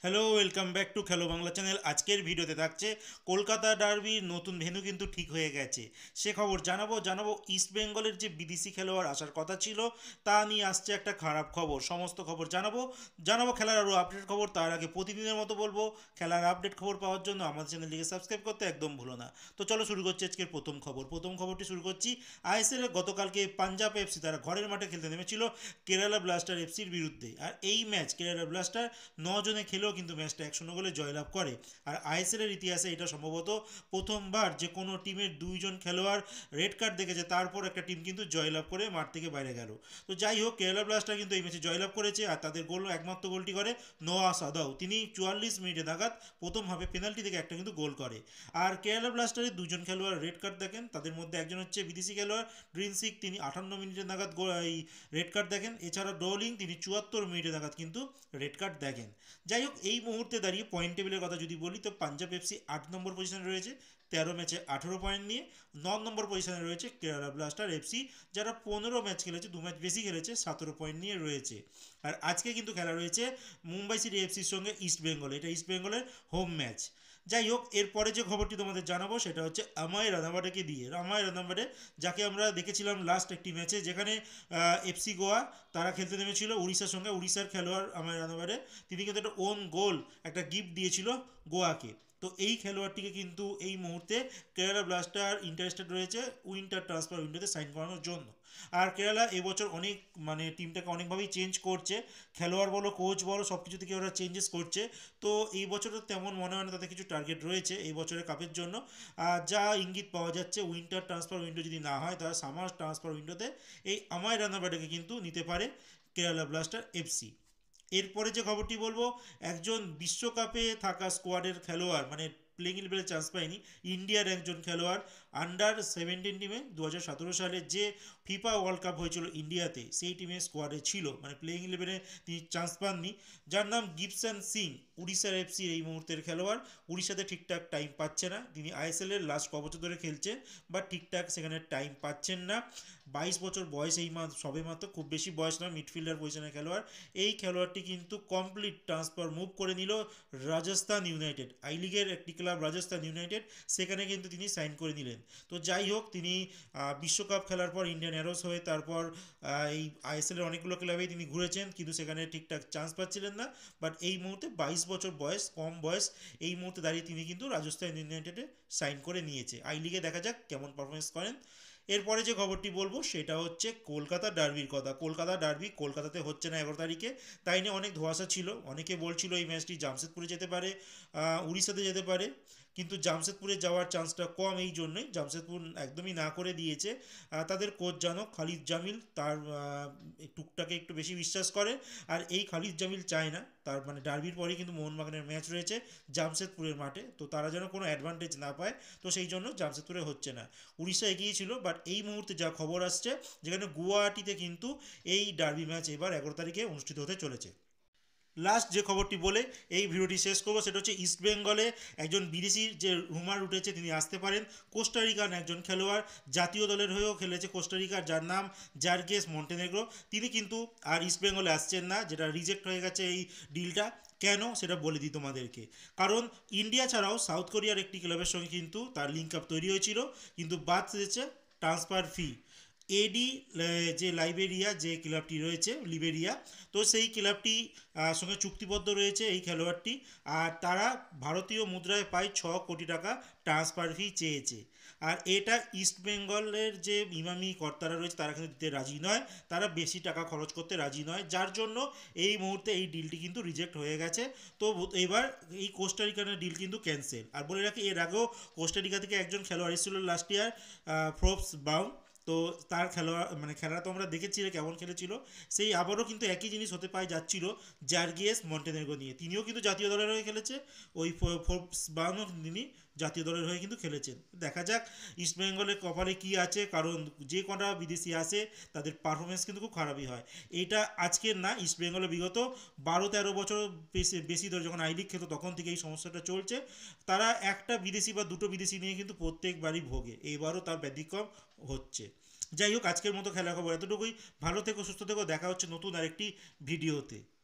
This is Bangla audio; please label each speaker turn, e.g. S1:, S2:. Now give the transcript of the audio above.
S1: হ্যালো, ওয়েলকাম ব্যাক টু খেলো বাংলা চ্যানেল। আজকের ভিডিওতে থাকছে কলকাতা ডার্বির নতুন ভেন্যু কিন্তু ঠিক হয়ে গেছে। সে খবর জানাবো ইস্ট বেঙ্গলের যে বিদেশি খেলোয়াড় আসার কথা ছিল তা নিয়ে আসছে একটা খারাপ খবর। সমস্ত খবর জানাবো খেলার আরও আপডেট খবর। তার আগে প্রতিদিনের মতো বলবো, খেলার আপডেট খবর পাওয়ার জন্য আমাদের চ্যানেলটিকে সাবস্ক্রাইব করতে একদম ভুলো না। তো চলো শুরু করছি আজকের প্রথম খবরটি শুরু করছি। আইএসএল এ গতকালকে পাঞ্জাব এফসি তারা ঘরের মাঠে খেলতে নেমেছিল কেরালা ব্লাস্টার এফসির বিরুদ্ধে। আর এই ম্যাচ কেরালা ব্লাস্টার 9 জনে খেলেও কিন্তু ম্যাচটা 1-0 গোলে জয়লাভ করে। আর আইএসএল এর ইতিহাসে এটা সম্ভবত প্রথমবার যে কোনো টিমের 2জন খেলোয়াড় রেড কার্ড দেখেছে, তারপর একটা টিম কিন্তু জয়লাভ করে মাঠ থেকে বাইরে গেল। তো যাই হোক, কেরালা ব্লাস্টার কিন্তু এই ম্যাচে জয়লাভ করেছে। আর তাদের একমাত্র গোলটি করে নোয়া সাদাও। তিনি 44 মিনিটে নাগাদ প্রথমভাবে পেনাল্টি থেকে একটা কিন্তু গোল করে। আর কেরালা ব্লাস্টারের 2জন খেলোয়াড় রেড কার্ড দেখেন, তাদের মধ্যে একজন হচ্ছে বিদেশি খেলোয়াড় ড্রিনসিক, তিনি 58 মিনিটে নাগাদ এই রেড কার্ড দেখেন। এছাড়া ডোলিং, তিনি 74 মিনিটে নাগাদ কিন্তু রেড কার্ড দেখেন। যাই হোক, এই মুহূর্তে দাঁড়িয়ে পয়েন্ট টেবিলের কথা যদি বলি, তো পাঞ্জাব এফসি 8 নম্বর পজিশনে রয়েছে 13 ম্যাচে 18 পয়েন্ট নিয়ে। 9 নম্বর পজিশনে রয়েছে কেরালা ব্লাস্টার এফসি, যারা 15 ম্যাচ খেলেছে, 2 ম্যাচ বেশি খেলেছে, 17 পয়েন্ট নিয়ে রয়েছে। আর আজকে কিন্তু খেলা রয়েছে মুম্বাই সিটি এফসির সঙ্গে ইস্ট বেঙ্গল। এটা ইস্ট বেঙ্গলের হোম ম্যাচ। যাই হোক, এরপরে যে খবরটি তোমাদের জানাবো সেটা হচ্ছে আমায় রানাবাডেকে দিয়ে। আমায় রানাবাডে, যাকে আমরা দেখেছিলাম লাস্ট একটি ম্যাচে, যেখানে এফসি গোয়া তারা খেলতে নেমেছিল উড়িষ্যার সঙ্গে। উড়িষ্যার খেলোয়াড় আমায় রানাবাডে, তিনি কিন্তু একটা ওন গোল, একটা গিফট দিয়েছিল গোয়াকে। তো এই খেলোয়াড়টিকে কিন্তু এই মুহূর্তে কেরালা ব্লাস্টার ইন্টারেস্টেড রয়েছে উইন্টার ট্রান্সফার উইন্ডোতে সাইন করানোর জন্য। আর কেরালা এবছর অনেক টিমটাকে অনেকভাবেই চেঞ্জ করছে। খেলোয়াড় বলো, কোচ বলো, সব কিছু থেকে ওরা চেঞ্জেস করছে। তো এই বছরও তেমন মনে হয় না তাদের কিছু টার্গেট রয়েছে এই বছরের কাপের জন্য। যা ইঙ্গিত পাওয়া যাচ্ছে, উইন্টার ট্রান্সফার উইন্ডো যদি না হয়, তারা সামার ট্রান্সফার উইন্ডোতে এই আমায় রানাবাডেকে কিন্তু নিতে পারে কেরালা ব্লাস্টার এফসি। এরপরে যে খবরটি বলবো, একজন বিশ্বকাপে থাকা স্কোয়াডের খেলোয়াড়, মানে প্লেইং ইলেভেনে চান্স পায়নি, ইন্ডিয়ার একজন খেলোয়াড় আন্ডার 17 টিমে 2017 সালে যে ফিফা ওয়ার্ল্ড কাপ হয়েছিল ইন্ডিয়াতে, সেই টিমের স্কোয়াডে ছিল, মানে প্লেইং ইলেভেনে তিনি চান্স পাননি। যার নাম গিবসন সিং, উড়িষ্যার এফসির এই মুহূর্তের খেলোয়াড়। উড়িষ্যাতে ঠিকঠাক টাইম পাচ্ছে না, তিনি আইএসএল এর লাস্ট কবছর ধরে খেলছে, বাট ঠিকঠাক সেখানে টাইম পাচ্ছেন না। 22 বছর বয়স, এই সবে মাত্র, খুব বেশি বয়স নয়, মিডফিল্ডার পজিশনের খেলোয়াড়। এই খেলোয়াড়টি কিন্তু কমপ্লিট ট্রান্সফার মুভ করে নিল রাজস্থান ইউনাইটেড, আই লিগের একটি ক্লাব রাজস্থান ইউনাইটেড, সেখানে কিন্তু তিনি সাইন করে নিলেন। তো যাই হোক, তিনি বিশ্বকাপ খেলার পর ইন্ডিয়ান অ্যারোস হয়ে তারপর এই আইএসএল এর অনেকগুলো ক্লাবেই তিনি ঘুরেছেন, কিন্তু সেখানে ঠিকঠাক চান্স পাচ্ছিলেন না। বাট এই মুহূর্তে 22 বছর বয়স, কম বয়স, এই মুহূর্তে দাঁড়িয়ে তিনি কিন্তু রাজস্থান ইউনাইটেডে সাইন করে নিয়েছে। আই লিগে দেখা যাক কেমন পারফরমেন্স করেন। এরপরে যে খবরটি বলবো সেটা হচ্ছে কলকাতা ডার্বির কথা। কলকাতা ডার্বি কলকাতাতে হচ্ছে না 11 তারিখে, তাই নিয়ে অনেক ধোঁয়াশা ছিল। অনেকে বলছিল এই ম্যাচটি জামশেদপুরে যেতে পারে, উড়িষ্যাতে যেতে পারে, কিন্তু জামশেদপুরে যাওয়ার চান্সটা কম। এই জন্যই জামশেদপুর একদমই না করে দিয়েছে। তাদের কোচ জানো খালিদ জামিল, তার টুকটাকে একটু বেশি বিশ্বাস করে। আর এই খালিদ জামিল চায় না, তার মানে ডার্বির পরে কিন্তু মোহনবাগানের ম্যাচ রয়েছে জামশেদপুরের মাঠে, তো তারা যেন কোনো অ্যাডভান্টেজ না পায়। তো সেই জন্য জামশেদপুরে হচ্ছে না। উড়িষ্যা এগিয়েছিল, বাট এই মুহূর্তে যা খবর আসছে, যেখানে গুয়াহাটিতে কিন্তু এই ডার্বি ম্যাচ এবার 11 তারিখে অনুষ্ঠিত হতে চলেছে। লাস্ট যে খবরটি বলে এই ভিডিওটি শেষ করবো সেটা হচ্ছে ইস্ট বেঙ্গলে একজন বিদেশির যে রুমার উঠেছে তিনি আসতে পারেন। কোস্টারিকান একজন খেলোয়াড়, জাতীয় দলের হয়েও খেলেছে কোস্টারিকার, যার নাম জার্গেস মন্টেনেগ্রো। তিনি কিন্তু আর ইস্ট বেঙ্গলে আসছেন না, যেটা রিজেক্ট হয়ে গেছে এই ডিলটা। কেন সেটা বলে দিই তোমাদেরকে। কারণ ইন্ডিয়া ছাড়াও সাউথ কোরিয়ার একটি ক্লাবের সঙ্গে কিন্তু তার লিঙ্ক আপ তৈরি হয়েছিল, কিন্তু বাদ সেজেছে ট্রান্সফার ফি। এডি যে লাইবেরিয়া যে ক্লাবটি রয়েছে, লিবেরিয়া, তো সেই ক্লাবটি সঙ্গে চুক্তিবদ্ধ রয়েছে এই খেলোয়াড়টি। আর তারা ভারতীয় মুদ্রায় প্রায় 6 কোটি টাকা ট্রান্সফার ফি চেয়েছে। আর এটা ইস্ট বেঙ্গলের যে ইমামি কর্তারা রয়েছে তারা কিন্তু দিতে রাজি নয়, তারা বেশি টাকা খরচ করতে রাজি নয়, যার জন্য এই মুহূর্তে এই ডিলটি কিন্তু রিজেক্ট হয়ে গেছে। তো এবার এই কোস্টারিকানের ডিল কিন্তু ক্যান্সেল। আর বলে রাখি, এর আগেও কোস্টারিকা থেকে একজন খেলোয়াড় এসেছিল লাস্ট ইয়ার, ফোর্বস ব্রাউন। তো তার খেলোয়াড় মানে খেলা তো আমরা দেখেছি কেমন খেলেছিল। সেই আবারও কিন্তু একই জিনিস হতে পায় যাচ্ছিল জার্গিয়েস মন্টেনেগ্রো নিয়ে। তিনিও কিন্তু জাতীয় দলের হয়ে খেলেছে, ওই ফোর্বস ব্রাউনও তিনি জাতীয় দলের হয়ে কিন্তু খেলেছেন। দেখা যাক ইস্ট বেঙ্গলের কপালে কী আছে, কারণ যে কটা বিদেশি আসে তাদের পারফরমেন্স কিন্তু খুব খারাপই হয়। এইটা আজকের না, ইস্ট বেঙ্গলে বিগত 12-13 বছর বেশি বেশি ধরে যখন আই লিগ খেলতো তখন থেকে এই সমস্যাটা চলছে। তারা একটা বিদেশি বা দুটো বিদেশি নিয়ে কিন্তু প্রত্যেকবারই ভোগে, এইবারও তার ব্যতিক্রম হচ্ছে। যাই হোক, আজকের মতো খেলা খবর এতটুকুই। ভালো থেকো, সুস্থ থেকো, দেখা হচ্ছে নতুন আরেকটি ভিডিওতে।